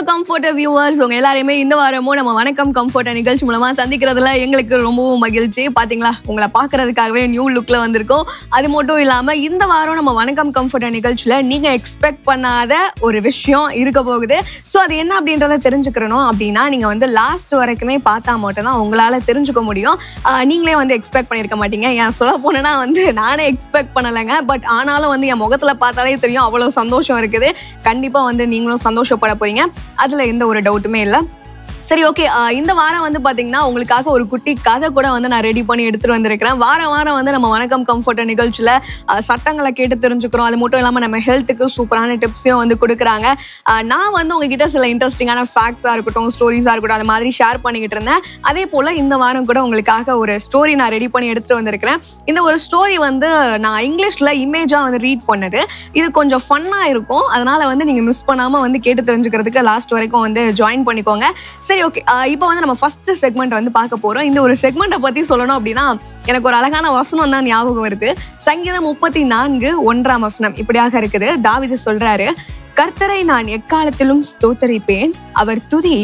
Comfort viewers உங்க எல்லாரையுமே இந்த வாரமும் நம்ம வணக்கம் கம்ஃபர்ட் நிகழ்ச்சி மூலமா சந்திக்கிறதுல எங்களுக்கு ரொம்பவும் மகிழ்ச்சி. பாத்தீங்களா, உங்களை பாக்குறதுக்காகவே நியூ லுக்ல வந்திருக்கோம். அது மட்டும் இல்லாம இந்த வாரம் நம்ம வணக்கம் கம்ஃபர்ட் நிகழ்ச்சியில நீங்க எக்ஸ்பெக்ட் பண்ணாத ஒரு விஷயம் இருக்க போகுது. ஸோ அது என்ன அப்படின்றத தெரிஞ்சுக்கிறணும் அப்படின்னா நீங்க வந்து லாஸ்ட் வரைக்குமே பார்த்தா மட்டும் தான் உங்களால தெரிஞ்சுக்க முடியும். நீங்களே வந்து எக்ஸ்பெக்ட் பண்ணிருக்க மாட்டீங்க. ஏன் சொல்ல போனா வந்து நானே எக்ஸ்பெக்ட் பண்ணலைங்க. பட் ஆனாலும் வந்து என் முகத்துல பார்த்தாலே தெரியும் அவ்வளவு சந்தோஷம் இருக்குது. கண்டிப்பா வந்து நீங்களும் சந்தோஷப்பட போறீங்க. அதுல எந்த ஒரு டவுட்டுமே இல்லை. சரி, ஓகே. இந்த வாரம் வந்து பாத்தீங்கன்னா உங்களுக்காக ஒரு குட்டி கதை கூட வந்து நான் ரெடி பண்ணி எடுத்துட்டு வந்திருக்கிறேன். வாரம் வந்து நம்ம வணக்கம் கம்ஃபர்ட் நிகழ்ச்சியில சட்டங்களை கேட்டு தெரிஞ்சுக்கிறோம். அது மட்டும் இல்லாம நம்ம ஹெல்த்துக்கு சூப்பரான டிப்ஸையும் வந்து கொடுக்குறாங்க. நான் வந்து உங்ககிட்ட சில இன்ட்ரெஸ்டிங்கான ஃபேக்ட்ஸா இருக்கட்டும், ஸ்டோரிஸா இருக்கட்டும், அது மாதிரி ஷேர் பண்ணிக்கிட்டு இருந்தேன். அதே போல இந்த வாரம் கூட உங்களுக்காக ஒரு ஸ்டோரி நான் ரெடி பண்ணி எடுத்துட்டு வந்திருக்கிறேன். இந்த ஒரு ஸ்டோரி வந்து நான் இங்கிலீஷ்ல இமேஜா வந்து ரீட் பண்ணது. இது கொஞ்சம் ஃபன்னா இருக்கும். அதனால வந்து நீங்க மிஸ் பண்ணாம வந்து கேட்டு தெரிஞ்சுக்கிறதுக்கு லாஸ்ட் வரைக்கும் வந்து ஜாயின் பண்ணிக்கோங்க. சரி, ஓகே. இப்போ வந்து நம்ம ஃபர்ஸ்ட் செக்மெண்ட் வந்து பார்க்க போறோம். இந்த ஒரு செக்மெண்ட்டை பத்தி சொல்லணும் அப்படின்னா எனக்கு ஒரு அழகான வசனம் தான் ஞாபகம் வருது. சங்கீதம் 34:1 இப்படியாக இருக்குது. தாவீது சொல்றாரு, கர்த்தரை நான் எக்காலத்திலும் ஸ்தோத்தரிப்பேன், அவர் துதி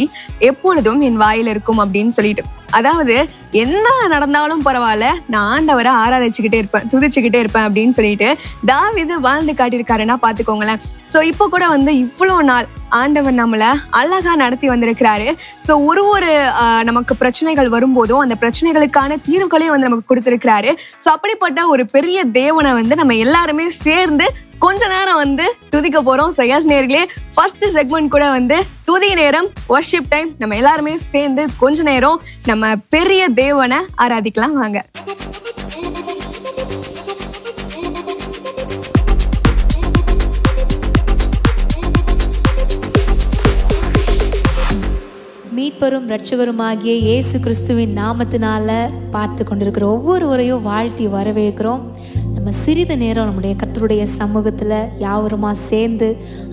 எப்பொழுதும் என் வாயில் இருக்கும் அப்படின்னு சொல்லிட்டு. அதாவது என்ன நடந்தாலும் பரவாயில்ல, நான் ஆண்டவரை ஆராதிச்சுக்கிட்டே இருப்பேன், துதிச்சுக்கிட்டே இருப்பேன் அப்படின்னு சொல்லிட்டு தாவீது வாழ்ந்து காட்டியிருக்காருன்னா பாத்துக்கோங்களேன். ஸோ இப்போ கூட வந்து இவ்வளோ நாள் ஆண்டவர் நம்மளை அழகா நடத்தி வந்திருக்கிறாரு. ஸோ ஒரு நமக்கு பிரச்சனைகள் வரும்போதும் அந்த பிரச்சனைகளுக்கான தீர்வுகளையும் வந்து நமக்கு கொடுத்திருக்கிறாரு. ஸோ அப்படிப்பட்ட ஒரு பெரிய தேவனை வந்து நம்ம எல்லாருமே சேர்ந்து கொஞ்ச நேரம் வந்து துதிக்க போறோம். சையாஸ் நேர்களே, ஃபர்ஸ்ட் செக்மெண்ட் கூட வந்து துதி நேரம், வர்ஷிப் டைம். நம்ம எல்லாருமே சேர்ந்து கொஞ்ச நேரம் நம்ம பெரிய தேவனை ஆராதிக்கலாம். வாங்க. மீட்பரும் இரட்சகருமாகிய இயேசு கிறிஸ்துவின் நாமத்தினால பார்த்து கொண்டிருக்கிற ஒவ்வொருவரையும் வாழ்த்தி வரவேற்கிறோம். நம்ம சிறிது நேரம் நம்முடைய கர்த்தருடைய சமூகத்தில் யாவருமா சேர்ந்து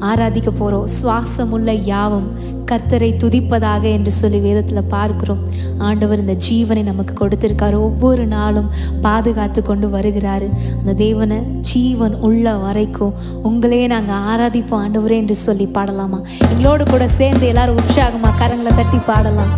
ஆராதிக்க போகிறோம். சுவாசமுள்ள யாவும் கர்த்தரை துதிப்பதாக என்று சொல்லி வேதத்தில் பார்க்கிறோம். ஆண்டவர் இந்த ஜீவனை நமக்கு கொடுத்திருக்காரு. ஒவ்வொரு நாளும் பாதுகாத்து கொண்டு வருகிறாரு. அந்த தேவனை ஜீவன் உள்ள வரைக்கும் உங்களே நாங்கள் ஆராதிப்போம் ஆண்டவரே என்று சொல்லி பாடலாமா? எங்களோடு கூட சேர்ந்து எல்லாரும் உற்சாகமா கரங்களை தட்டி பாடலாம்.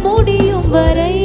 முடியும் வரை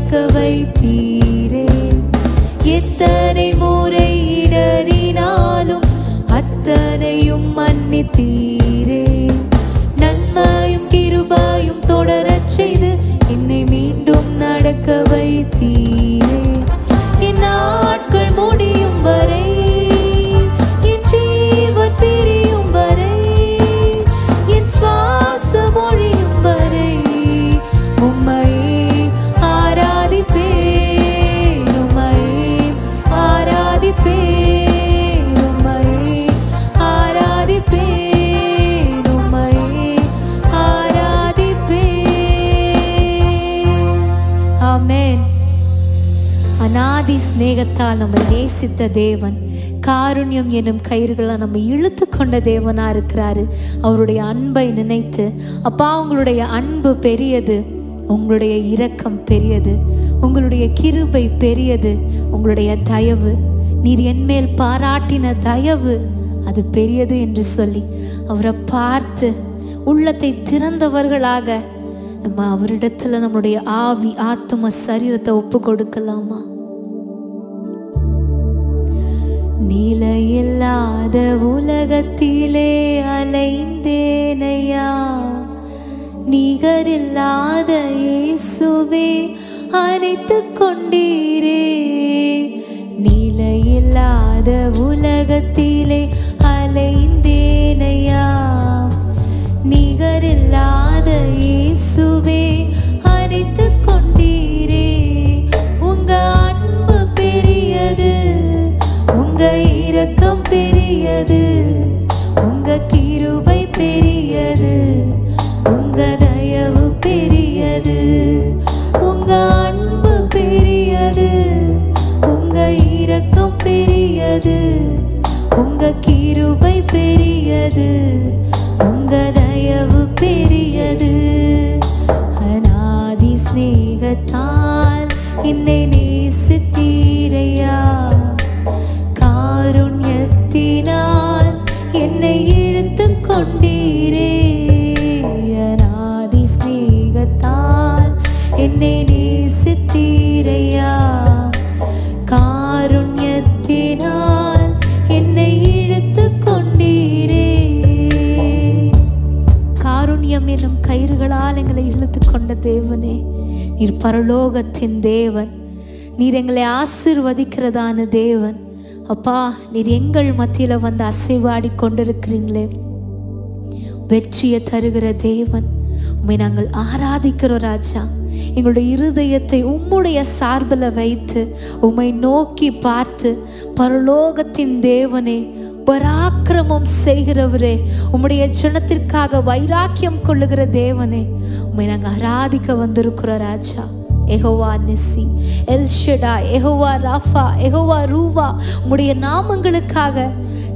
நடக்க வைத்தீரே. எத்தனை முறை இடறினாலும் அத்தனையும் மன்னித்தீரே. நன்மையும் கிருபையும் தொடரச் செய்து என்னை மீண்டும் நடக்க வைத்தீரே. என் நாட்கள் முடியும் வரை, என் ஜீவன் பிரியும் வரை, என் சுவாசம் ஒழியும் வரை உம்மையே ஆராதிப்பேன், உம்மையே ஆராதிப்பேன், உம்மையே ஆராதிப்பேன், உம்மையே ஆராதிப்பேன். ஆமென். அநாதி சிநேகத்தால் நம்மை நேசித்த தேவன், காருண்யம் எனும் கயிறுகளை நம்ம இழுத்து கொண்ட தேவனா இருக்கிறாரு. அவருடைய அன்பை நினைத்து, அப்பா உங்களுடைய அன்பு பெரியது, உங்களுடைய இரக்கம் பெரியது, உங்களுடைய கிருபை பெரியது, உங்களுடைய தயவு, நீர் என்மேல் பாராட்டின தயவு அது பெரியது என்று சொல்லி அவரை பார்த்து உள்ளத்தை திறந்தவர்களாக நம்ம அவரிடத்துல நம்மளுடைய ஆவி ஆத்தும சரீரத்தை ஒப்பு கொடுக்கலாமா? நிலையில்லாத உலகத்திலே அலைந்தேனையா, நிகரில்லாத இயேசுவே அணைத்து கொண்டீரே. நிலையில்லாத உலகத்திலே அலைந்தேனையா, நிகரில்லாத இயேசுவே அணைத்து கொண்டீரே. உங்க அன்பு பெரியது, உங்க இரக்கம் பெரியது, உங்க கிருபை பெரியது, உங்க தயவு பெரியது. உங்க அன்பு பெரியது, உங்க இரக்கம் பெரியது, உங்க கிருபை பெரியது, உங்க தயவு பெரியது. அநாதி சிநேகத்தால் என்னை நேசித்தீரையா, காருண்யத்தினால் என்னை இழுத்து கொண்டீரே. அநாதி சிநேகத்தால் என்னை நேசித்தீரையா, காருண்யத்தினால் என்னை இழுத்து கொண்டீரே. காருண்யம் என்னும் கயிறுகளால் எங்களை இழுத்து கொண்ட தேவனே, நீர் பரலோகத்தின் தேவன், நீர் எங்களை ஆசீர்வதிக்கிறதான தேவன். அப்பா, நீர் எங்கள் மத்தியில் வந்து அசைவாடி கொண்டிருக்கிறீங்களே, வெற்றியை தருகிற தேவன், உம்மை நாங்கள் ஆராதிக்கிறோம் ராஜா. எங்களுடைய இருதயத்தை உம்முடைய சார்பில் வைத்து உம்மை நோக்கி பார்த்து, பரலோகத்தின் தேவனே, பராக்கிரமம் செய்கிறவரே, உம்முடைய ஜனத்திற்காக வைராக்கியம் கொள்ளுகிற தேவனே, உம்மை நாங்கள் ஆராதிக்க வந்திருக்கிறோம் ராஜா. எகோவா நிசி, எல் ஷடாய், எகோவா ராஃபா, எகோவா ரூவா, உம்முடைய நாமங்களுக்காக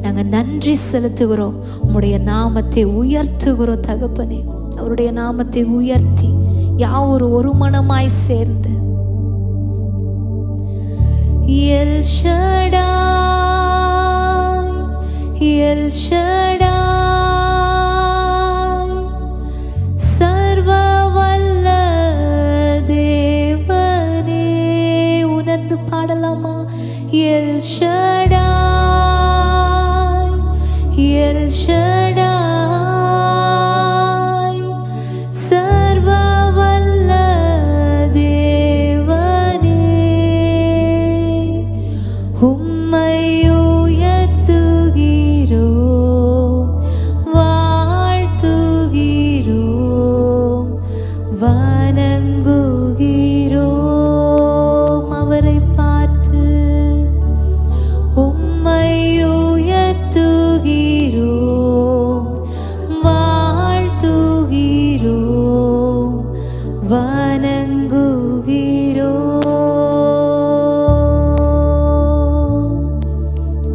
நாங்கள் நன்றி செலுத்துகிறோம். உம்முடைய நாமத்தை உயர்த்துகிறோம் தகப்பனே. அவருடைய நாமத்தை உயர்த்தி யாவொரு ஒரு மனமாய் சேர்ந்து எல் ஷடாய், எல் ஷடாய், சர்வ வல்ல தேவனே. உணர்ந்து பாடலாமா? எல் ஷடாய், எல் ஷடாய், சர்வ வல்ல தேவனே. உம்மை உயர்த்துகிறோம், வாழ்த்துகிறோம், வணங்குகிறோம். அவரை பார்த்து உம்மை உயர்த்துகிறோம், வாழ்த்துகிறோம், வணங்குகிறோம்.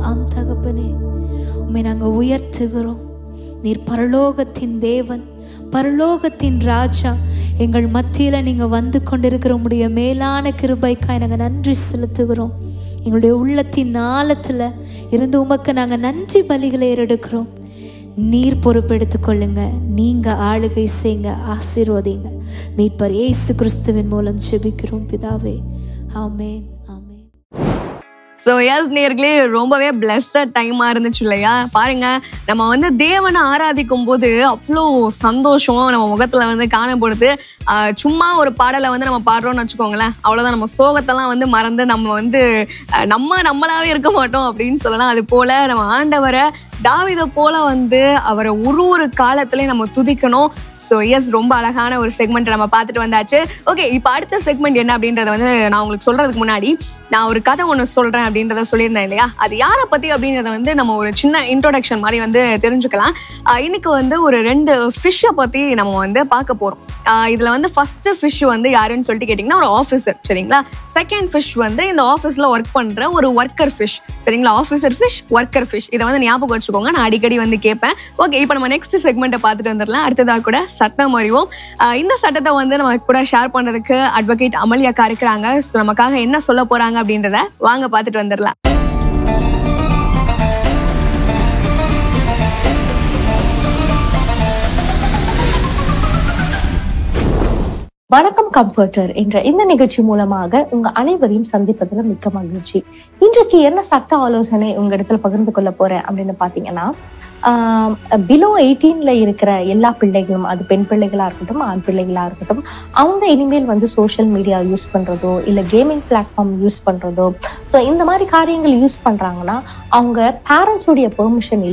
ஆம் தகப்பனே, உம்மை நாங்கள் உயர்த்துகிறோம். நீர் பரலோகத்தின் தேவன், பரலோகத்தின் ராஜா. எங்கள் மத்தியில் நீங்கள் வந்து கொண்டிருக்கிற உம்முடைய மேலான கிருபைக்காய் நாங்கள் நன்றி செலுத்துகிறோம். எங்களுடைய உள்ளத்தின் ஆழத்தில் இருந்து உமக்கு நாங்கள் நன்றி பலிகளை ஏறெடுக்கிறோம். நீர் பொறுப்பெடுத்துக் கொள்ளுங்க, நீங்க ஆளுகை செய்யுங்க, ஆசீர்வதிங்க. மீட்பர் இயேசு கிறிஸ்துவின் மூலம் ஜெபிக்கிறோம் பிதாவே, ஆமென். ஸோ எஸ் நேர்களே, ரொம்பவே பிளெஸ்ட் டைமாக இருந்துச்சு இல்லையா? பாருங்க, நம்ம வந்து தேவனை ஆராதிக்கும் போது அவ்வளோ சந்தோஷம் நம்ம முகத்தில் வந்து காணப்படுது. சும்மா ஒரு பாடலை வந்து நம்ம பாடுறோம்னு வச்சுக்கோங்களேன், அவ்வளோதான், நம்ம சோகத்தெல்லாம் வந்து மறந்து நம்ம வந்து நம்மளாவே இருக்க மாட்டோம் அப்படின்னு சொல்லலாம். அது போல் நம்ம ஆண்டவரை தாவீதை போல வந்து அவரை ஒரு காலத்திலையும் நம்ம துதிக்கணும். ஸோ எஸ், ரொம்ப அழகான ஒரு செக்மெண்ட் நம்ம பார்த்துட்டு வந்தாச்சு. ஓகே, இப்போ அடுத்த செக்மெண்ட் என்ன அப்படின்றத வந்து நான் உங்களுக்கு சொல்றதுக்கு முன்னாடி நான் ஒரு கதை ஒன்று சொல்றேன் அப்படின்றத சொல்லியிருந்தேன் இல்லையா? அது யாரை பத்தி அப்படின்றத வந்து நம்ம ஒரு சின்ன இன்ட்ரோடக்ஷன் மாதிரி வந்து தெரிஞ்சுக்கலாம். இன்னைக்கு வந்து ஒரு 2 ஃபிஷ்ஷை பத்தி நம்ம வந்து பார்க்க போறோம். இதுல வந்து ஃபர்ஸ்ட் ஃபிஷ் வந்து யாருன்னு சொல்லிட்டு கேட்டிங்கன்னா ஒரு ஆஃபீஸர், சரிங்களா? செகண்ட் ஃபிஷ் வந்து இந்த ஆஃபீஸ்ல ஒர்க் பண்ற ஒரு ஒர்க்கர் ஃபிஷ், சரிங்களா? ஆஃபீஸர் ஃபிஷ், ஒர்க்கர் ஃபிஷ், இதை வந்து ஞாபகம் வச்சுக்கோங்க, நான் அடிக்கடி வந்து கேட்பேன். ஓகே, இப்போ நம்ம நெக்ஸ்ட் செக்மெண்ட்டை பார்த்துட்டு வந்துடலாம். அடுத்ததாக கூட சட்டம் அறிவோம். இந்த சட்டத்தை வந்து நம்ம கூட ஷேர் பண்றதுக்கு அட்வொகேட் அமல்யாக்கா இருக்கிறாங்க. ஸோ நமக்காக என்ன சொல்ல போறாங்க அப்படின்றத வாங்க பார்த்துட்டு வந்துடலாம். வணக்கம் கம்ஃபர்டர் என்ற இந்த நிகழ்ச்சி மூலமாக உங்க அனைவரையும் சந்திப்பதில் மிக்க மகிழ்ச்சி. இன்றைக்கு என்ன சட்ட ஆலோசனை உங்க இடத்துல பகிர்ந்து கொள்ள போறேன் அப்படின்னு பாத்தீங்கன்னா, பிலோ 18ல இருக்கிற எல்லா பிள்ளைகளும், அது பெண் பிள்ளைகளா இருக்கட்டும், ஆண் பிள்ளைகளா இருக்கட்டும், அவங்க இனிமேல் வந்து சோஷியல் மீடியா யூஸ் பண்றதோ இல்ல கேமிங் பிளாட்ஃபார்ம் யூஸ் பண்றதோ, ஸோ இந்த மாதிரி காரியங்கள் யூஸ் பண்றாங்கன்னா அவங்க பேரண்ட்ஸுடைய பெர்மிஷன்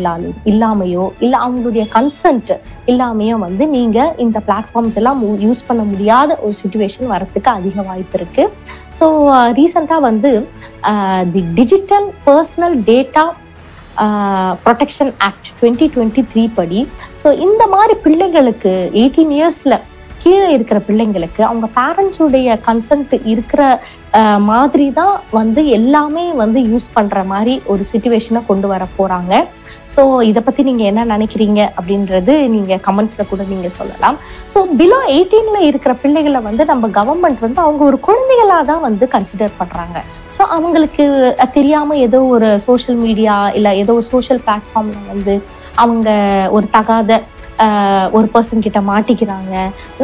இல்லாமையோ இல்ல அவங்களுடைய கன்சென்ட் இல்லாமையோ வந்து நீங்க இந்த பிளாட்ஃபார்ம்ஸ் எல்லாம் யூஸ் பண்ண முடியாத ஒரு சிச்சுவேஷன் வரத்துக்கு அதிக வாய்ப்பு இருக்கு. ஸோ ரீசெண்டா வந்து தி digital personal data protection act 2023 படி, ஸோ இந்த மாதிரி பிள்ளைங்களுக்கு 18 இயர்ஸ்ல கீழே இருக்கிற பிள்ளைங்களுக்கு அவங்க பேரண்ட்ஸுடைய கன்சென்ட் இருக்கிற மாதிரி தான் வந்து எல்லாமே வந்து யூஸ் பண்ற மாதிரி ஒரு சிச்சுவேஷனை கொண்டு வர போறாங்க. ஸோ இதை பத்தி நீங்க என்ன நினைக்கிறீங்க அப்படின்றது நீங்க கமெண்ட்ஸ்ல கூட நீங்க சொல்லலாம். ஸோ பிலோ 18ல இருக்கிற பிள்ளைகளை வந்து நம்ம கவர்மெண்ட் வந்து அவங்க ஒரு குழந்தைகளா தான் வந்து கன்சிடர் பண்றாங்க. ஸோ அவங்களுக்கு தெரியாம ஏதோ ஒரு சோஷியல் மீடியா இல்ல ஏதோ ஒரு சோஷியல் பிளாட்ஃபார்ம்ல வந்து அவங்க ஒரு தகாத ஒரு பர்சன் கிட்ட மாட்டிக்கிறாங்க.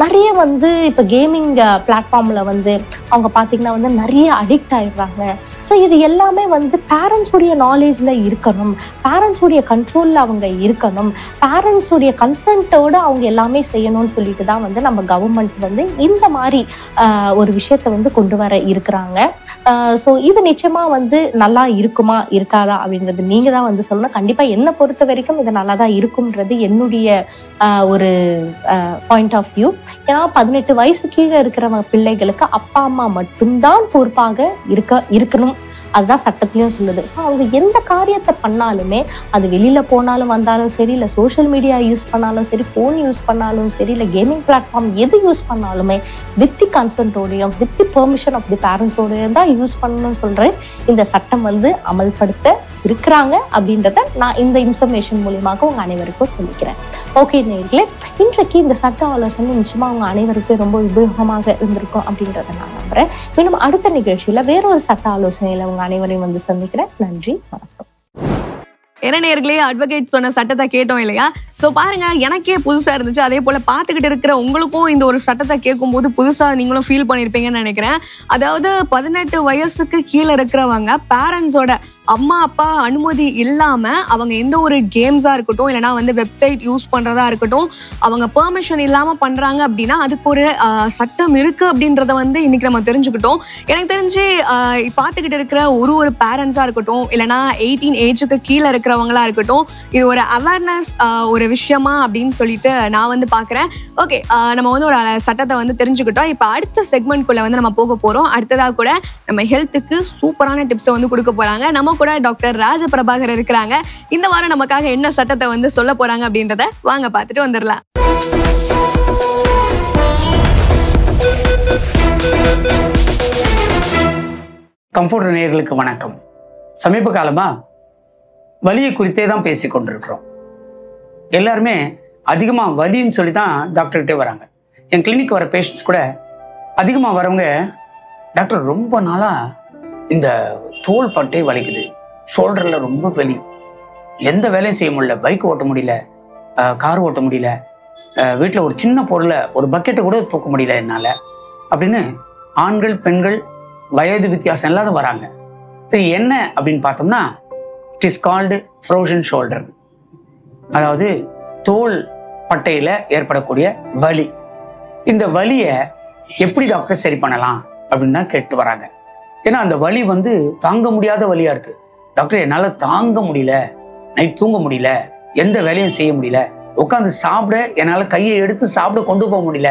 நிறைய வந்து இப்ப கேமிங் பிளாட்ஃபார்ம்ல வந்து அவங்க பாத்தீங்கன்னா வந்து நிறைய அடிக்ட் ஆயிடுறாங்க. ஸோ இது எல்லாமே வந்து பேரண்ட்ஸுடைய நாலேஜ்ல இருக்கணும், பேரண்ட்ஸுடைய கண்ட்ரோல்ல அவங்க இருக்கணும், பேரண்ட்ஸுடைய கன்சென்ட்டோட அவங்க எல்லாமே செய்யணும்னு சொல்லிட்டு தான் வந்து நம்ம கவர்மெண்ட் வந்து இந்த மாதிரி ஒரு விஷயத்த வந்து கொண்டு வர இருக்கிறாங்க. ஸோ இது நிச்சயமா வந்து நல்லா இருக்குமா இருக்காதா அப்படின்றது நீங்க தான் வந்து சொல்லணும். கண்டிப்பா என்னை பொறுத்த வரைக்கும் இது நல்லா தான் இருக்கும்ன்றது என்னுடைய ஒரு பாயிண்ட் ஆஃப் வியூ. ஏன்னா 18 வயசு கீழே இருக்கிற பிள்ளைகளுக்கு அப்பா அம்மா மட்டும்தான் பொறுப்பாக இருக்கணும், அதுதான் சட்டத்திலையும் சொல்லுது. ஸோ அவங்க எந்த காரியத்தை பண்ணாலுமே, அது வெளியில போனாலும் வந்தாலும் சரி, இல்லை சோஷியல் மீடியா யூஸ் பண்ணாலும் சரி, ஃபோன் யூஸ் பண்ணாலும் சரி, இல்லை கேமிங் பிளாட்ஃபார்ம் எது யூஸ் பண்ணாலுமே வித் தி கன்சென்ட்டோடையும் with the permission of the பேரண்ட்ஸோடையும் தான் யூஸ் பண்ணணும்னு சொல்றேன். இந்த சட்டம் வந்து அமல்படுத்த இருக்கிறாங்க அப்படின்றத நான் இந்த இன்ஃபர்மேஷன் மூலியமாக உங்க அனைவருக்கும் சொல்லிக்கிறேன். ஓகே நேயர்களே, இன்றைக்கு இந்த சட்ட ஆலோசனை நிச்சயமா உங்க அனைவருக்கும் ரொம்ப உபயோகமாக இருந்திருக்கும் அப்படின்றத நான் நம்புறேன். இன்னும் அடுத்த நிகழ்ச்சியில வேறொரு சட்ட ஆலோசனையில உங்க அனைவரையும் வந்து சந்திக்கிறேன். நன்றி, வணக்கம். என்ன நேயர்களே, அட்வொகேட் சொன்ன சட்டத்தை கேட்டோம் இல்லையா? ஸோ பாருங்க, எனக்கே புதுசா இருந்துச்சு. அதே போல பார்த்துக்கிட்டு இருக்கிற உங்களுக்கும் இந்த ஒரு சட்டத்தை கேட்கும் போது புதுசா நீங்களும் ஃபீல் பண்ணியிருப்பீங்கன்னு நினைக்கிறேன். அதாவது 18 வயசுக்கு கீழே இருக்கிறவங்க பேரண்ட்ஸோட அம்மா அப்பா அனுமதி இல்லாம அவங்க எந்த ஒரு கேம்ஸா இருக்கட்டும் இல்லைன்னா வந்து வெப்சைட் யூஸ் பண்றதா இருக்கட்டும், அவங்க பெர்மிஷன் இல்லாம பண்றாங்க அப்படின்னா அதுக்கு ஒரு சட்டம் இருக்கு அப்படின்றத வந்து இன்னைக்கு நம்ம தெரிஞ்சுக்கிட்டோம். எனக்கு தெரிஞ்சு பார்த்துக்கிட்டு இருக்கிற ஒரு பேரண்ட்ஸா இருக்கட்டும் இல்லைன்னா 18 ஏஜுக்கு கீழே இருக்கிறவங்களா இருக்கட்டும், இது ஒரு அவேர்னஸ் ஒரு விஷயமா அப்படின்னு சொல்லிட்டு நான் வந்து பாக்குறேன். ஓகே, நம்ம வந்து ஒரு சட்டத்தை வந்து தெரிஞ்சுக்கிட்டோம். இப்போ அடுத்த செக்மெண்ட்குள்ள வந்து நம்ம போக போறோம். அடுத்ததாக கூட நம்ம ஹெல்த்துக்கு சூப்பரான டிப்ஸை வந்து கொடுக்க போறாங்க. நம்ம கூட டாக்டர் ராஜபிரபாகர் இருக்கிறாங்க. இந்த வாரம் நமக்காக என்ன சட்டத்தை வந்து சொல்ல போறாங்க அப்படின்றத வாங்க பார்த்துட்டு வந்துடலாம். கம்ஃபர்டர் நேயர்களுக்கு வணக்கம். சமீப காலமா வலியை குறித்தே தான் பேசி கொண்டிருக்கிறோம். எல்லாருமே அதிகமாக வலின்னு சொல்லி தான் டாக்டர்கிட்டே வராங்க. என் கிளினிக் வர பேஷண்ட்ஸ் கூட அதிகமாக வரவங்க, டாக்டர் ரொம்ப நாளாக இந்த தோல் பட்டே வலிக்குது, ஷோல்டரில் ரொம்ப வலி, எந்த வேலையும் செய்ய முடியல, பைக் ஓட்ட முடியல, கார் ஓட்ட முடியல, வீட்டில் ஒரு சின்ன பொருளை ஒரு பக்கெட்டை கூட தூக்க முடியல என்னால் அப்படின்னு ஆண்கள் பெண்கள் வயது வித்தியாசம் இல்லாத வராங்க. இது என்ன அப்படின்னு பார்த்தோம்னா, it is called frozen shoulder, அதாவது தோல் பட்டையில் ஏற்படக்கூடிய வலி. இந்த வலியை எப்படி டாக்டர் சரி பண்ணலாம் அப்படின்னு தான் கேட்டு வராங்க. ஏன்னா அந்த வலி வந்து தாங்க முடியாத வலியா இருக்கு. டாக்டர் என்னால் தாங்க முடியல, நைட் தூங்க முடியல, எந்த வேலையும் செய்ய முடியல, உட்காந்து சாப்பிட என்னால் கையை எடுத்து சாப்பிட கொண்டு போக முடியல,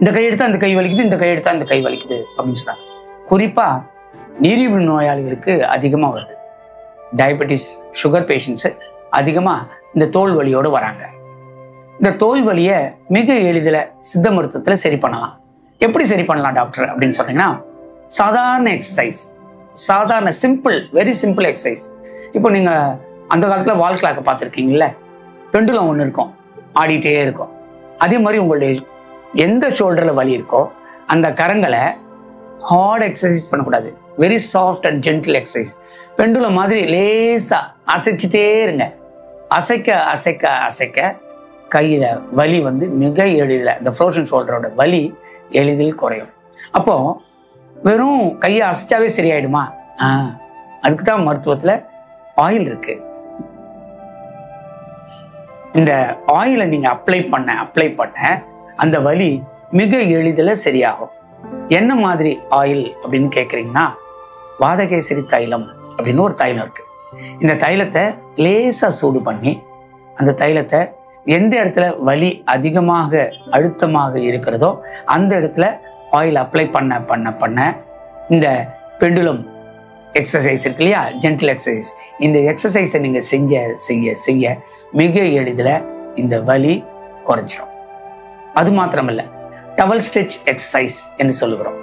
இந்த கை எடுத்தா அந்த கை வலிக்குது, இந்த கை எடுத்தா இந்த கை வலிக்குது அப்படின்னு சொல்றாங்க. குறிப்பா நீரிழிவு நோயாளிகளுக்கு அதிகமா வருது. டயபெட்டிஸ், சுகர் பேஷண்ட்ஸ் அதிகமா இந்த தோல் வலியோடு வராங்க. இந்த தோல் வலியை மிக எளிதில் சித்த மருத்துவத்தில் சரி பண்ணலாம். எப்படி சரி பண்ணலாம் டாக்டர் அப்படின்னு சொன்னீங்கன்னா, சாதாரண எக்ஸசைஸ், சாதாரண சிம்பிள், வெரி சிம்பிள் எக்ஸசைஸ். இப்போ நீங்கள் அந்த காலத்தில் வால் கிளாக்கை பார்த்துருக்கீங்கல்ல, பெண்டுலம் ஒன்று இருக்கும், ஆடிட்டே இருக்கும். அதே மாதிரி உங்களுடைய எந்த ஷோல்டரில் வலி இருக்கோ அந்த கரங்களை ஹார்ட் எக்ஸசைஸ் பண்ணக்கூடாது, very soft and gentle exercise. Pendulum மாதிரி லேசாக அசைச்சிட்டே இருங்க. அசைக்க அசைக்க அசைக்க கையில் வலி வந்து மிக எளிதில், இந்த ஃப்ரோசன் ஷோல்டரோட வலி எளிதில் குறையும். அப்போ வெறும் கையை அசைச்சாவே சரியாயிடுமா? அதுக்கு தான் மருத்துவத்தில் ஆயில் இருக்கு. இந்த ஆயிலை நீங்க அப்ளை பண்ண அந்த வலி மிக எளிதில் சரியாகும். என்ன மாதிரி ஆயில் அப்படின்னு கேட்குறீங்கன்னா, வாதகேசரி தைலம் அப்படின்னு ஒரு தைலம் இருக்கு. இந்த தைலத்தை லேசா சூடு பண்ணி, அந்த தைலத்தை எந்த இடத்துல வலி அதிகமாக அழுத்தமாக இருக்கிறதோ அந்த இடத்துல ஆயில் அப்ளை பண்ண இந்த பெண்டுலம் எக்ஸசைஸ் இருக்கு இல்லையா, ஜென்டில் எக்ஸசைஸ், இந்த எக்ஸசைஸை நீங்கள் செய்ய மிக எளிதில் இந்த வலி குறைஞ்சிடும். அது மாத்திரமல்ல, டவல் ஸ்ட்ரெச் எக்ஸசைஸ் என்று சொல்லுகிறோம்.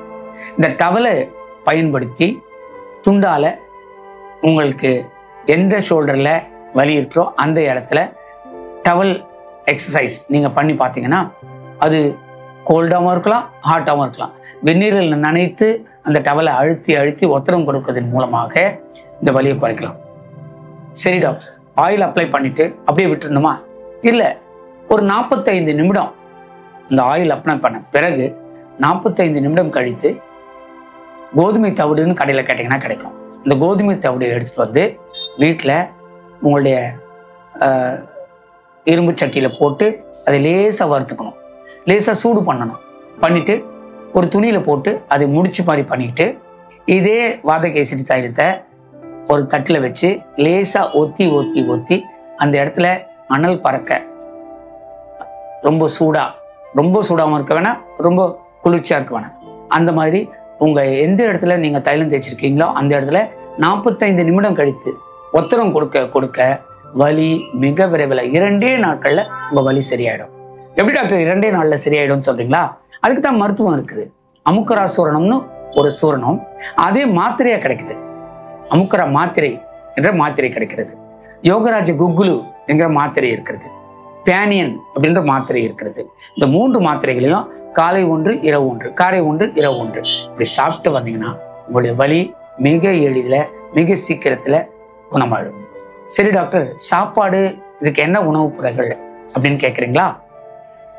இந்த டவலை பயன்படுத்தி துண்டால உங்களுக்கு எந்த ஷோல்டரில் வலி இருக்கோ அந்த இடத்துல டவல் எக்ஸசைஸ் நீங்கள் பண்ணி பார்த்தீங்கன்னா, அது கோல்டாகவும் இருக்கலாம், ஹாட்டாகவும் இருக்கலாம். வெந்நீரில் நனைத்து அந்த டவலை அழுத்தி ஒத்தடம் கொடுக்கறதன் மூலமாக இந்த வலியை குறைக்கலாம். சரி டாக்டர், ஆயில் அப்ளை பண்ணிட்டு அப்படியே விட்டுருணுமா? இல்லை, ஒரு 45 நிமிடம் இந்த ஆயில் அப்ளை பண்ண பிறகு 45 நிமிடம் கழித்து கோதுமை தவிடுன்னு கடையில் கேட்டிங்கன்னா கிடைக்கும். இந்த கோதுமை தவிடு எடுத்துகிட்டு வந்து வீட்டில் உங்களுடைய இரும்பு சட்டியில் போட்டு அதை லேசாக வறுத்துக்கணும், லேசாக சூடு பண்ணிட்டு ஒரு துணியில் போட்டு அதை முடிச்சு மாதிரி பண்ணிக்கிட்டு, இதே வாதகேசரி தைலத்தை ஒரு தட்டில் வச்சு லேசாக ஒத்தி அந்த இடத்துல அனல் பறக்க, ரொம்ப சூடாகவும் இருக்க வேணாம், ரொம்ப குளிர்ச்சியாக இருக்க வேணாம், அந்த மாதிரி உங்கள் எந்த இடத்துல நீங்கள் தைலம் தேய்ச்சிருக்கீங்களோ அந்த இடத்துல 45 நிமிடம் கழித்து ஒத்தடம் கொடுக்க வலி மிக விரைவில் 2 நாட்களில் உங்கள் வலி சரியாயிடும். எப்படி டாக்டர் 2 நாளில் சரியாயிடும்னு சொல்றீங்களா? அதுக்கு தான் மருத்துவம் இருக்குது. அமுக்கரா சூரணம்னு ஒரு சூரணம், அதே மாத்திரையா கிடைக்குது. அமுக்கரா மாத்திரை என்ற மாத்திரை கிடைக்கிறது. யோகராஜ குக்குலு என்கிற மாத்திரை இருக்கிறது. பேனியன் அப்படின்ற மாத்திரை இருக்கிறது. இந்த 3 மாத்திரைகளையும் காலை 1, இரவு 1, காலை 1, இரவு 1 இப்படி சாப்பிட்டு வந்தீங்கன்னா உங்களுடைய வலி மிக எளிதில், மிக சீக்கிரத்தில் குணமாயிடும். சரி டாக்டர், சாப்பாடு இதுக்கு என்ன உணவுப் பொருட்கள் அப்படின்னு கேட்குறீங்களா?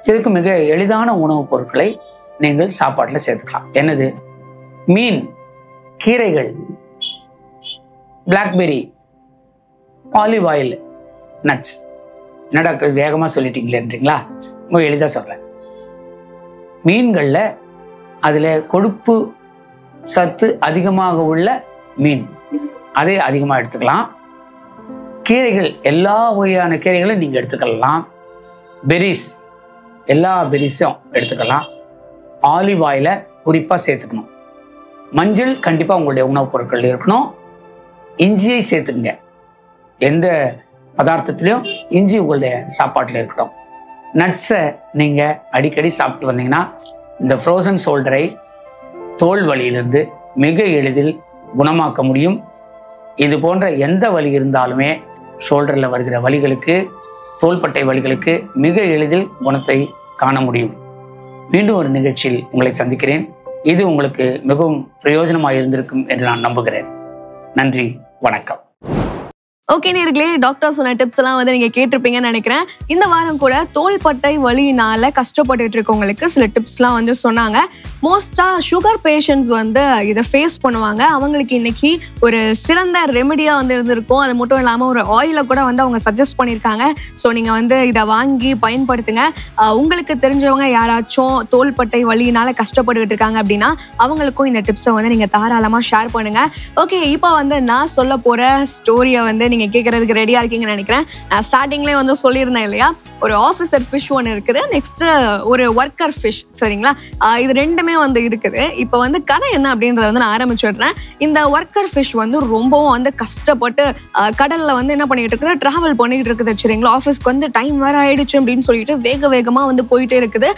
இதுக்கு மிக எளிதான உணவுப் பொருட்களை நீங்கள் சாப்பாட்டில் சேர்த்துக்கலாம். என்னது? மீன், கீரைகள், பிளாக்பெரி, ஆலிவ் ஆயில், நட்ஸ். என்ன டாக்டர் வேகமாக சொல்லிட்டீங்களேன்றீங்களா? ரொம்ப எளிதாக சொல்கிறேன். மீன்களில் அதில் கொழுப்பு சத்து அதிகமாக உள்ள மீன், அதை அதிகமாக எடுத்துக்கலாம். கீரைகள், எல்லா வகையான கீரைகளும் நீங்கள் எடுத்துக்கலாம். பெரிஸ், எல்லா பெரிஸும் எடுத்துக்கலாம். ஆலிவ் ஆயிலை குறிப்பாக சேர்த்துக்கணும். மஞ்சள் கண்டிப்பாக உங்களுடைய உணவுப் பொருட்கள் இருக்கணும். இஞ்சியை சேர்த்துக்குங்க. எந்த பதார்த்தத்திலையும் இஞ்சி உங்களுடைய சாப்பாட்டில் இருக்கட்டும். நட்ஸை நீங்கள் அடிக்கடி சாப்பிட்டு வந்தீங்கன்னா இந்த ஃப்ரோசன் ஷோல்டரை தோல் வலியிலிருந்து மிக எளிதில் குணமாக்க முடியும். இது போன்ற எந்த வலி இருந்தாலுமே ஷோல்டரில் வருகிற வலிகளுக்கு, தோள்பட்டை வலிகளுக்கு மிக எளிதில் குணத்தை காண முடியும். மீண்டும் ஒரு நிகழ்ச்சியில் உங்களை சந்திக்கிறேன். இது உங்களுக்கு மிகவும் பிரயோஜனமாக இருந்திருக்கும் என்று நான் நம்புகிறேன். நன்றி, வணக்கம். ஓகே நேர்களே, டாக்டர் சொன்ன டிப்ஸ் எல்லாம் வந்து நீங்க கேட்டிருப்பீங்கன்னு நினைக்கிறேன். இந்த வாரம் கூட தோள்பட்டை வலியினால கஷ்டப்பட்டு இருக்கவங்களுக்கு சில டிப்ஸ் எல்லாம் வந்து சொன்னாங்க. மோஸ்டா சுகர் பேஷண்ட்ஸ் வந்து இதை ஃபேஸ் பண்ணுவாங்க. அவங்களுக்கு இன்னைக்கு ஒரு சிறந்த ரெமெடியா வந்து இருந்திருக்கும். அது மட்டும் இல்லாம ஒரு ஆயில கூட வந்து அவங்க சஜஸ்ட் பண்ணியிருக்காங்க. ஸோ நீங்க வந்து இதை வாங்கி பயன்படுத்துங்க. உங்களுக்கு தெரிஞ்சவங்க யாராச்சும் தோள்பட்டை வலியினால கஷ்டப்பட்டுக்கிட்டு இருக்காங்க அப்படின்னா அவங்களுக்கும் இந்த டிப்ஸை வந்து நீங்க தாராளமா ஷேர் பண்ணுங்க. ஓகே, இப்போ வந்து நான் சொல்ல போற ஸ்டோரியை வந்து நீங்க கேட்கறதுக்கு ரெடியா இருக்கீங்கன்னு நினைக்கிறேன். நான் ஸ்டார்டிங்லேயே வந்து சொல்லியிருந்தேன் இல்லையா, ஒரு ஆஃபீஸர் ஃபிஷ் ஒன்று இருக்குது, நெக்ஸ்ட் ஒரு ஒர்க்கர் ஃபிஷ். சரிங்களா, இது ரெண்டுமே வந்து இருக்குது. இப்போ வந்து கதை என்ன அப்படின்றத வந்து நான் ஆரம்பிச்சுடுறேன். இந்த ஒர்க்கர் ஃபிஷ் வந்து ரொம்பவும் வந்து கஷ்டப்பட்டு கடல்ல வந்து என்ன பண்ணிட்டு இருக்குது, டிராவல் பண்ணிட்டு இருக்குது. சரிங்களா, ஆஃபீஸ்க்கு வந்து டைம் வேற ஆயிடுச்சு அப்படின்னு சொல்லிட்டு வேகமா வந்து போயிட்டே இருக்குது.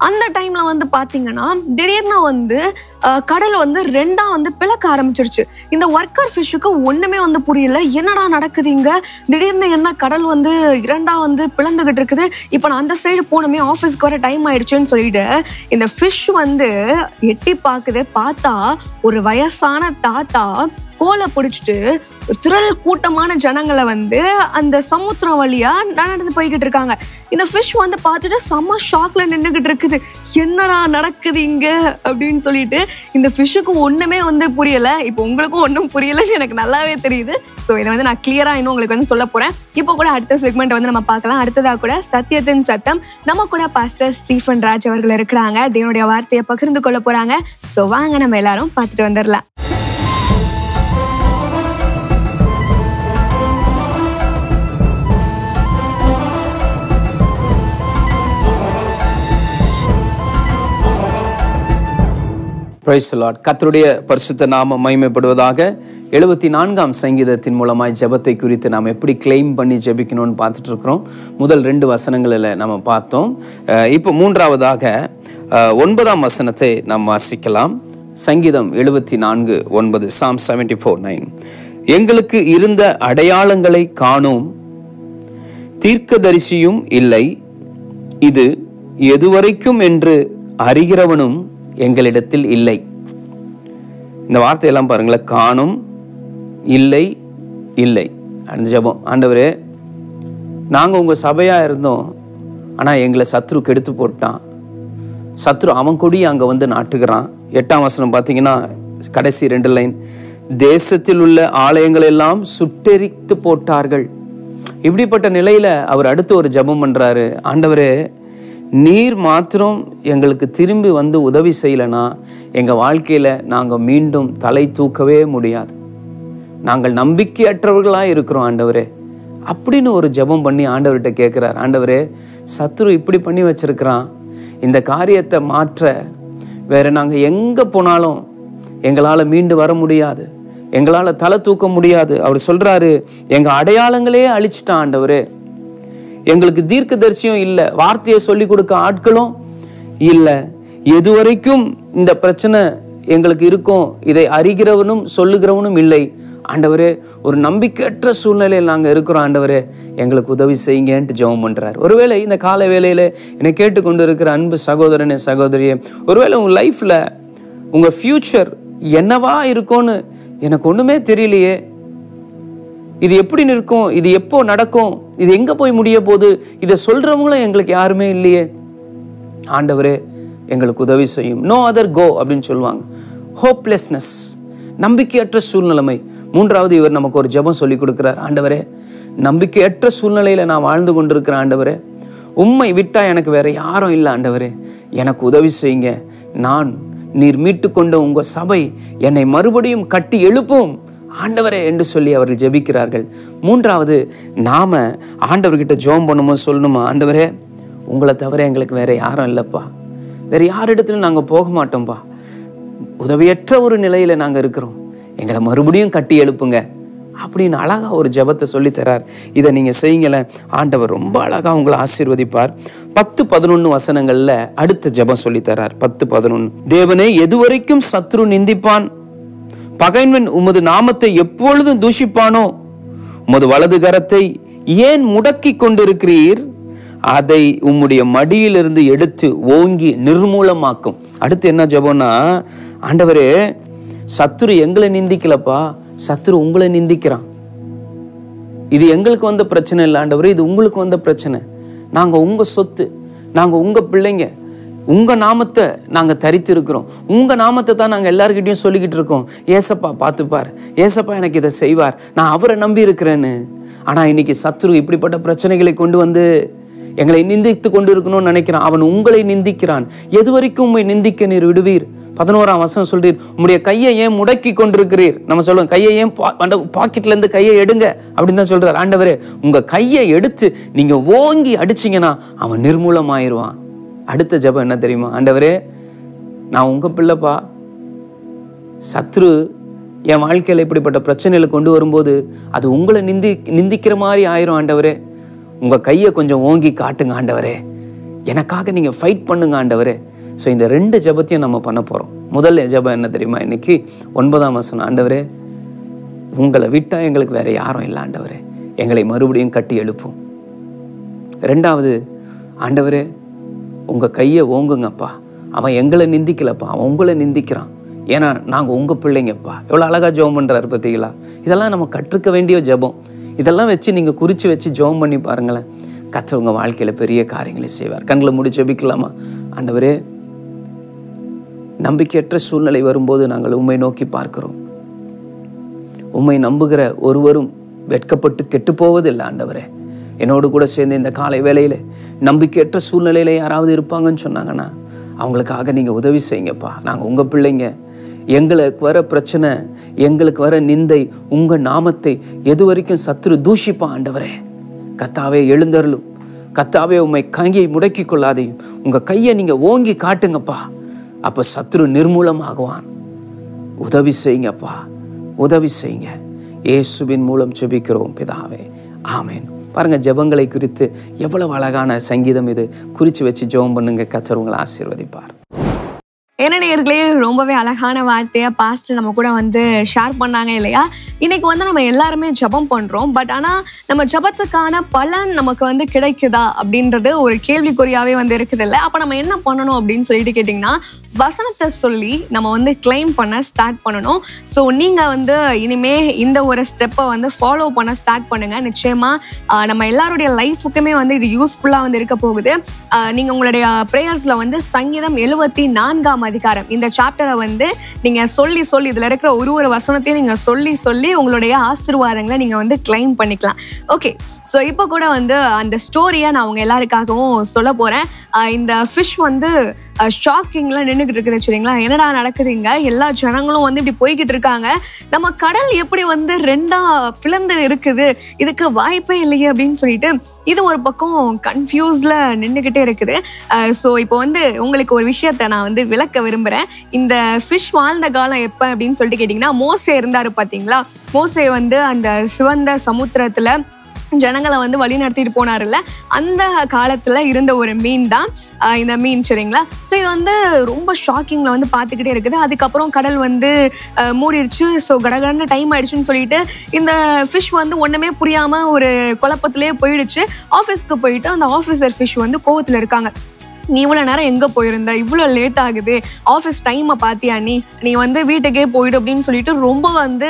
அந்த டைம்ல வந்து பாத்தீங்கன்னா திடீர்னு வந்து கடல் வந்து ரெண்டா வந்து பிளக்க ஆரம்பிச்சிருச்சு. இந்த ஒர்க்கர் ஃபிஷ்ஷுக்கு ஒண்ணுமே வந்து புரியல, என்னடா நடக்குது இங்க, திடீர்னு என்ன கடல் வந்து இரண்டா வந்து பிளந்துகிட்டு இருக்குது, இப்ப நான் அந்த சைடு போகணுமே, ஆஃபீஸ்க்கு வர டைம் ஆயிடுச்சுன்னு சொல்லிட்டு இந்த ஃபிஷ் வந்து எட்டி பாக்குது. பார்த்தா ஒரு வயசான தாத்தா கோலை பிடிச்சிட்டு திரள் கூட்டமான ஜனங்களை வந்து அந்த சமுத்திரம் வழியா நடந்து போய்கிட்டு இருக்காங்க. இந்த ஃபிஷ் வந்து பார்த்துட்டு செம்ம ஷாக்ல நின்றுகிட்டு இருக்குது. என்னடா நடக்குது இங்க அப்படின்னு சொல்லிட்டு இந்த ஃபிஷ்ஷுக்கு ஒண்ணுமே வந்து புரியல. இப்போ உங்களுக்கும் ஒன்றும் புரியலன்னு எனக்கு நல்லாவே தெரியுது. ஸோ இதை வந்து நான் கிளியரா இன்னும் உங்களுக்கு வந்து சொல்ல போறேன். இப்போ கூட அடுத்த செக்மெண்ட் வந்து நம்ம பார்க்கலாம். அடுத்ததா கூட சத்தியத்தின் சத்தம், நம்ம கூட பாஸ்டர் ஸ்டீஃபன் ராஜ் அவர்கள் இருக்கிறாங்க. தேவனுடைய வார்த்தையை பகிர்ந்து கொள்ள போறாங்க. ஸோ வாங்க நம்ம எல்லாரும் பார்த்துட்டு வந்துடலாம். Praise the Lord. கர்த்தருடைய பரிசுத்த நாமம் மகிமைப்படுவதாக. 74ஆம் சங்கீதத்தின் மூலமாய் ஜெபத்தை குறித்து நாம் எப்படி கிளைம் பண்ணி ஜெபிக்கணும்னு பார்த்துட்டு இருக்கிறோம். முதல் 2 வசனங்களில் நம்ம பார்த்தோம். இப்போ 3ஆவதாக 9ஆம் வசனத்தை நாம் வாசிக்கலாம். சங்கீதம் 74:9, Psalm 74:9. எங்களுக்கு இருந்த அடையாளங்களை காணும் தீர்க்கதரிசியும் இல்லை, இது எதுவரைக்கும் என்று அறிகிறவனும் எங்களிடத்தில் இல்லை. இந்த வார்த்தையெல்லாம் பாருங்களேன், காணும், இல்லை, இல்லை. அந்த ஜெபம், ஆண்டவரே நாங்கள் உங்கள் சபையாக இருந்தோம், ஆனால் எங்களை சத்ரு கெடுத்து போட்டான். சத்ரு அவன் கொடி அங்கே வந்து நாட்டுகிறான். 8ஆம் வசனம் பார்த்தீங்கன்னா கடைசி 2 லைன், தேசத்தில் உள்ள ஆலயங்கள் எல்லாம் சுட்டெரித்து போட்டார்கள். இப்படிப்பட்ட நிலையில் அவர் அடுத்து ஒரு ஜெபம் பண்ணுறாரு, ஆண்டவரே நீர் மாத்திரம் எங்களுக்கு திரும்பி வந்து உதவி செய்யலைன்னா எங்கள் வாழ்க்கையில் நாங்கள் மீண்டும் தலை தூக்கவே முடியாது, நாங்கள் நம்பிக்கையற்றவர்களாக இருக்கிறோம் ஆண்டவரே அப்படின்னு ஒரு ஜெபம் பண்ணி ஆண்டவர்கிட்ட கேட்குறார். ஆண்டவரே சத்ரு இப்படி பண்ணி வச்சிருக்கிறான், இந்த காரியத்தை மாற்ற வேற நாங்கள் எங்கே போனாலும் எங்களால் மீண்டு வர முடியாது, எங்களால் தலை தூக்க முடியாது. அவர் சொல்கிறாரு, எங்கள் அடையாளங்களே அழிச்சிட்டான் ஆண்டவரே, எங்களுக்கு தீர்க்கதரிசியும் இல்லை, வார்த்தையை சொல்லி கொடுக்க ஆட்களும் இல்லை, எதுவரைக்கும் இந்த பிரச்சனை எங்களுக்கு இருக்கும் இதை அறிகிறவனும் சொல்லுகிறவனும் இல்லை. ஆண்டவரே ஒரு நம்பிக்கையற்ற சூழ்நிலையில் நாங்கள் இருக்கிறோம், ஆண்டவரே எங்களுக்கு உதவி செய்யுங்கன்ட்டு ஜெபம் பண்ணுறாரு. ஒருவேளை இந்த கால வேளையில் என்னை கேட்டுக்கொண்டு இருக்கிற அன்பு சகோதரனே சகோதரியே, ஒருவேளை உங்கள் லைஃப்பில் உங்கள் ஃப்யூச்சர் என்னவா இருக்கும்னு எனக்கு ஒன்றுமே தெரியலையே, இது எப்படி நிற்கும், இது எப்போ நடக்கும், இது எங்கே போய் முடிய போகுது, இதை சொல்கிறவங்களும் எங்களுக்கு யாருமே இல்லையே, ஆண்டவரே எங்களுக்கு உதவி செய்யும். நோ அதர் கோ அப்படின்னு சொல்லுவாங்க. ஹோப்லெஸ்னஸ், நம்பிக்கையற்ற சூழ்நிலைமை. 3ஆவது இவர் நமக்கு ஒரு ஜெபம் சொல்லி கொடுக்குறார். ஆண்டவரே நம்பிக்கையற்ற சூழ்நிலையில் நான் வாழ்ந்து கொண்டிருக்கிறேன், ஆண்டவரே உம்மை விட்டா எனக்கு வேற யாரும் இல்லை, ஆண்டவரே எனக்கு உதவி செய்யுங்க, நான் நீர் மீட்டு கொண்ட உங்கள் சபை என்னை மறுபடியும் கட்டி எழுப்பும் ஆண்டவரே என்று சொல்லி அவர்கள் ஜெபிக்கிறார்கள். 3ஆவது நாம ஆண்டவர்கிட்ட ஜெபம் பண்ணும்போது சொல்லணுமா, ஆண்டவரே உங்களை தவிர எங்களுக்கு வேற யாரும் இல்லைப்பா, வேற யாரிடத்துலையும் நாங்கள் போக மாட்டோம்ப்பா, உதவியற்ற ஒரு நிலையில நாங்கள் இருக்கிறோம், எங்களை மறுபடியும் கட்டி எழுப்புங்க அப்படின்னு அழகா ஒரு ஜெபத்தை சொல்லித்தரார். இதை நீங்க செய்யுங்களேன், ஆண்டவர் ரொம்ப அழகா உங்களை ஆசீர்வதிப்பார். 10-11 வசனங்கள்ல அடுத்த ஜெபம் சொல்லித்தரார். 10-11, தேவனே எதுவரைக்கும் சத்ரு நிந்திப்பான், பகைவன் உமது நாமத்தை எப்பொழுதும் தூஷிப்பானோ, உமது வலது கரத்தை ஏன் முடக்கி கொண்டிருக்கிறீர், அதை உம்முடைய மடியிலிருந்து எடுத்து ஓங்கி நிர்மூலமாக்கும். அடுத்து என்ன ஜெபம்னா, ஆண்டவரே சத்ரு எங்களை நிந்திக்கலப்பா, சத்ரு உங்களை நிந்திக்கிறான், இது எங்களுக்கு வந்த பிரச்சனை இல்லை ஆண்டவரே, இது உங்களுக்கு வந்த பிரச்சனை. நாங்கள் உங்கள் சொத்து, நாங்கள் உங்கள் பிள்ளைங்க, உங்கள் நாமத்தை நாங்கள் தரித்து இருக்கிறோம். உங்கள் நாமத்தை தான் நாங்கள் எல்லாருக்கிட்டையும் சொல்லிக்கிட்டு இருக்கோம். ஏசப்பா பார்த்துப்பார், ஏசப்பா எனக்கு இதை செய்வார், நான் அவரை நம்பி இருக்கிறேன்னு. ஆனால் இன்னைக்கு சத்துரு இப்படிப்பட்ட பிரச்சனைகளை கொண்டு வந்து எங்களை நிந்தித்து கொண்டு இருக்கணும்னு நினைக்கிறான். அவன் உங்களை நிந்திக்கிறான். எது வரைக்கும் உண்மை நிந்திக்க நீர் விடுவீர்? 11ஆம் வசனம் சொல்றீர், உங்களுடைய கையை ஏன் முடக்கி கொண்டிருக்கிறீர்? நம்ம சொல்லுவோம், கையை ஏன் பாக்கெட்ல இருந்து கையை எடுங்க அப்படின்னு தான் சொல்றாரு. ஆண்டவரே, உங்க கையை எடுத்து நீங்க ஓங்கி அடிச்சிங்கன்னா அவன் நிர்மூலமாயிருவான். அடுத்த ஜெபம் என்ன தெரியுமா? ஆண்டவரே, நான் உங்க பிள்ளைப்பா, சத்ரு என் வாழ்க்கையில இப்படிப்பட்ட பிரச்சனைகளை கொண்டு வரும்போது அது உங்களை நிந்திக்கிற மாதிரி ஆயிரும். ஆண்டவரே, உங்க கையை கொஞ்சம் ஓங்கி காட்டுங்க ஆண்டவரே, எனக்காக நீங்க ஃபைட் பண்ணுங்க ஆண்டவரே. ஸோ இந்த 2 ஜெபத்தையும் நம்ம பண்ண போறோம். முதல் ஜெபம் என்ன தெரியுமா? இன்னைக்கு 9ஆம் வசனம், ஆண்டவரே, உங்களை விட்டா எங்களுக்கு வேற யாரும் இல்லை ஆண்டவரே, எங்களை மறுபடியும் கட்டி எழுப்பும். 2வது, ஆண்டவரே, உங்க கையை ஓங்குங்கப்பா, அவன் எங்களை நிந்திக்கலப்பா, அவன் உங்களை நிந்திக்கிறான், ஏன்னா நாங்கள் உங்க பிள்ளைங்கப்பா. எவ்வளோ அழகா ஜெபம் பண்றாரு பார்த்தீங்களா? இதெல்லாம் நம்ம கற்றுக்க வேண்டிய ஜெபம். இதெல்லாம் வச்சு நீங்க குறிச்சு வச்சு ஜெபம் பண்ணி பாருங்களேன், கர்த்தர் உங்க வாழ்க்கையில பெரிய காரியங்களை செய்வார். கண்களை மூடி ஜெபிக்கலாமா? ஆண்டவரே, நம்பிக்கையற்ற சூழ்நிலை வரும்போது நாங்கள் உம்மை நோக்கி பார்க்கிறோம். உம்மை நம்புகிற ஒருவரும் வெட்கப்பட்டு கெட்டு போவதில்லை ஆண்டவரே. என்னோடு கூட சேர்ந்து இந்த காலை வேளையில நம்பிக்கையற்ற சூழ்நிலையில யாராவது இருப்பாங்கன்னு சொன்னாங்கன்னா அவங்களுக்காக நீங்க உதவி செய்யுங்கப்பா. நாங்கள் உங்க பிள்ளைங்க, எங்களுக்கு வர பிரச்சனை, எங்களுக்கு வர நிந்தை, உங்க நாமத்தை எது வரைக்கும் சத்துரு தூஷிப்பா ஆண்டவரே. கர்த்தாவே, எழுந்தருளும். கர்த்தாவே, உம்மை கையை முடக்கி கொள்ளாதையும் உங்க கையை நீங்க ஓங்கி காட்டுங்கப்பா. அப்ப சத்துரு நிர்மூலமாகுவான். உதவி செய்யுங்கப்பா, உதவி செய்யுங்க. இயேசுவின் மூலம் ஜெபிக்கிறோம் பிதாவே, ஆமென். பாருங்க, ஜெபங்களை குறித்து எவ்வளவு அழகான சங்கீதம் இது. குறிச்சு வச்சு ஜெபம் பண்ணுங்க, கர்த்தர் உங்களை ஆசீர்வதிப்பார். என்ன நேயர்களே, ரொம்பவே அழகான வார்த்தையா பாஸ்டர் நம்ம கூட வந்து ஷேர் பண்ணாங்க இல்லையா? இன்னைக்கு வந்து நம்ம எல்லாருமே ஜெபம் பண்றோம். பட் ஆனா நம்ம ஜெபத்துக்கான பலன் நமக்கு வந்து கிடைக்குதா அப்படின்றது ஒரு கேள்விக்குறியாவே வந்து இருக்குது இல்லை? அப்ப நம்ம என்ன பண்ணணும் அப்படின்னு சொல்லிட்டு கேட்டிங்கன்னா, வசனத்தை சொல்லி நம்ம வந்து கிளைம் பண்ண ஸ்டார்ட் பண்ணணும். ஸோ நீங்க வந்து இனிமே இந்த ஒரு ஸ்டெப்பை வந்து ஃபாலோ பண்ண ஸ்டார்ட் பண்ணுங்க. நிச்சயமா நம்ம எல்லாருடைய லைஃபுக்குமே வந்து இது யூஸ்ஃபுல்லா வந்து இருக்க போகுது. நீங்க உங்களுடைய பிரேயர்ஸ்ல வந்து சங்கீதம் 74ஆம் அதிகாரம் இந்த சாப்டரை வந்து நீங்க சொல்லி இதுல இருக்கிற ஒரு வசனத்தையும் நீங்க சொல்லி உங்களுடைய ஆசீர்வாதங்களை நீங்க வந்து கிளைம் பண்ணிக்கலாம். ஓகே, ஸோ இப்போ கூட வந்து அந்த ஸ்டோரியை நான் அவங்க எல்லாருக்காகவும் சொல்ல போறேன். இந்த ஃபிஷ் வந்து ஷாக்கிங்லாம் நின்றுக்கிட்டு இருக்குது சரிங்களா? என்னடா நடக்குதுங்க, எல்லா ஜனங்களும் வந்து இப்படி போய்கிட்டு இருக்காங்க, நம்ம கடல் எப்படி வந்து 2ஆ பிளந்து இருக்குது, இதுக்கு வாய்ப்பே இல்லையே அப்படின்னு சொல்லிட்டு இது ஒரு பக்கம் கன்ஃபியூஸ்ல நின்றுக்கிட்டே இருக்குது. ஸோ இப்போ வந்து உங்களுக்கு ஒரு விஷயத்த நான் வந்து விளக்க விரும்புகிறேன். இந்த ஃபிஷ் வாழ்ந்த காலம் எப்போ அப்படின்னு சொல்லிட்டு கேட்டிங்கன்னா, மோசே இருந்தார் பார்த்தீங்களா? மோசே வந்து அந்த சிவந்த சமுத்திரத்தில் ஜனங்களை வந்து வழி நடத்திட்டு போனார்ல, அந்த காலத்துல இருந்த ஒரு மீன் தான் இந்த மீன் சரிங்களா? ஸோ இது வந்து ரொம்ப ஷாக்கிங்ல வந்து பார்த்துக்கிட்டே இருக்குது. அதுக்கப்புறம் கடல் வந்து மூடிடுச்சு. ஸோ கடகடன்னு டைம் ஆயிடுச்சுன்னு சொல்லிட்டு இந்த ஃபிஷ் வந்து ஒண்ணுமே புரியாம ஒரு குழப்பத்திலே போயிடுச்சு. ஆஃபீஸ்க்கு போயிட்டு அந்த ஆஃபீஸர் ஃபிஷ் வந்து கோவத்துல இருக்காங்க. நீ இவ்வளோ நேரம் எங்கே போயிருந்த, இவ்வளோ லேட் ஆகுது, ஆஃபீஸ் டைமை பார்த்தியா, நீ வந்து வீட்டுக்கே போயிடு அப்படின்னு சொல்லிட்டு ரொம்ப வந்து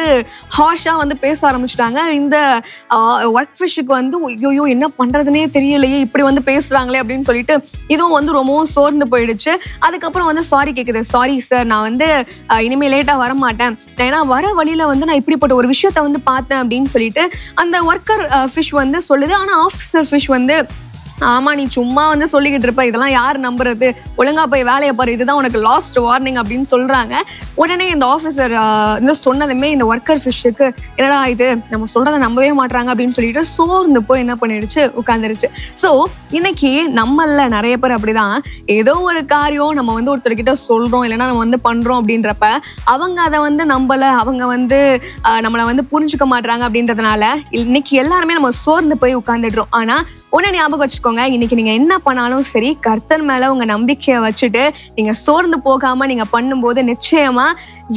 ஹார்ஷாக வந்து பேச ஆரம்பிச்சிட்டாங்க. இந்த ஒர்க் ஃபிஷ்ஷுக்கு வந்து ஐயோ என்ன பண்ணுறதுனே தெரியலையே, இப்படி வந்து பேசுகிறாங்களே அப்படின்னு சொல்லிட்டு இதுவும் வந்து ரொம்பவும் சோர்ந்து போயிடுச்சு. அதுக்கப்புறம் வந்து சாரி கேட்குது. சாரி சார், நான் வந்து இனிமேல் லேட்டாக வரமாட்டேன், ஏன்னா வர வழியில் வந்து நான் இப்படிப்பட்ட ஒரு விஷயத்த வந்து பார்த்தேன் அப்படின்னு சொல்லிட்டு அந்த ஒர்க்கர் ஃபிஷ் வந்து சொல்லுது. ஆனால் ஆஃபீஸர் ஃபிஷ் வந்து, ஆமா நீ சும்மா வந்து சொல்லிக்கிட்டு இருப்ப, இதெல்லாம் யார் நம்புறது, ஒழுங்கா போய் வேலையை பாரு, இதுதான் உனக்கு லாஸ்ட் வார்னிங் அப்படின்னு சொல்றாங்க. உடனே இந்த ஆஃபீஸர் இந்த சொன்னதுமே இந்த ஒர்க்கர் ஃபிஷ்ஷுக்கு என்னடா இது, நம்ம சொல்றதை நம்பவே மாட்டாங்க அப்படின்னு சொல்லிட்டு சோர்ந்து போய் என்ன பண்ணிடுச்சு, உட்காந்துருச்சு. ஸோ இன்னைக்கு நம்மள நிறைய பேர் அப்படிதான், ஏதோ ஒரு காரியம் நம்ம வந்து ஒருத்தர்கிட்ட சொல்றோம் இல்லைன்னா நம்ம வந்து பண்றோம் அப்படின்றப்ப அவங்க அதை வந்து நம்பல, அவங்க வந்து நம்மளை வந்து புரிஞ்சுக்க மாட்டாங்க அப்படின்றதுனால இன்னைக்கு எல்லாருமே நம்ம சோர்ந்து போய் உட்காந்துடுறோம். ஆனா ஒன்னு ஞாபகம் வச்சுக்கோங்க, இன்னைக்கு நீங்க என்ன பண்ணாலும் சரி, கர்த்தர் மேல உங்க நம்பிக்கையை வச்சுட்டு நீங்க சோர்ந்து போகாம நீங்க பண்ணும்போது நிச்சயமா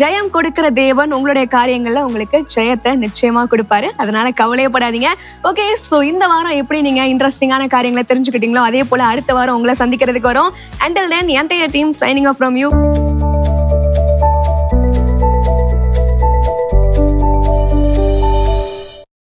ஜெயம் கொடுக்கிற தேவன் உங்களுடைய காரியங்கள்ல உங்களுக்கு ஜெயத்தை நிச்சயமா கொடுப்பாரு. அதனால கவலையப்படாதீங்க. ஓகே, ஸோ இந்த வாரம் எப்படி நீங்க இன்ட்ரெஸ்டிங்கான காரியங்களை தெரிஞ்சுக்கிட்டீங்களோ அதே போல அடுத்த வாரம் உங்களை சந்திக்கிறதுக்கு வரும். Until then, entire team signing off from you.